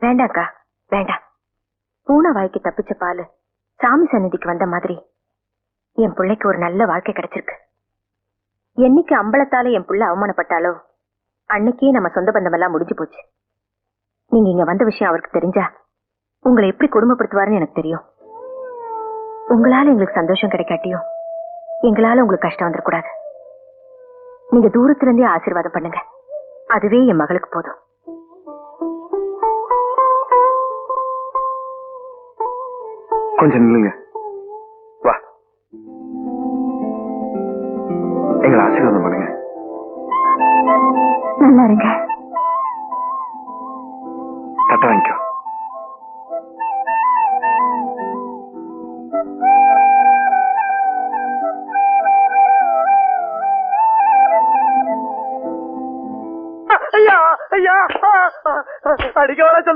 வேண்டாக்கா, வேண்டாம். பூனை வாய்க்கு தப்பிச்ச பாலு சாமி சந்நிதிக்கு வந்த மாதிரி என் பிள்ளைக்கு ஒரு நல்ல வாழ்க்கை கிடைச்சிருக்கு. என்னைக்கு அம்பலத்தால என் புள்ள அவமானப்பட்டாலோ அன்னைக்கே நம்ம சொந்த பந்தம் எல்லாம் முடிஞ்சு போச்சு. நீங்க இங்க வந்த விஷயம் அவருக்கு தெரிஞ்சா உங்களை எப்படி கொடுமைப்படுத்துவாருன்னு எனக்கு தெரியும். உங்களால எங்களுக்கு சந்தோஷம் கிடைக்காட்டியும் எங்களால உங்களுக்கு கஷ்டம் வந்துடக்கூடாது. நீங்க தூரத்துல இருந்தே ஆசீர்வாதம் பண்ணுங்க, அதுவே என் மகளுக்கு போதும். கொஞ்சம் நில்லுங்க. வா, எங்களை ஆசீர்வாதம் பண்ணுங்க. நல்லா இருங்க. தட்ட வாங்கிக்கோ. ஐயா ஐயா, அடிக்க வர சொல்லி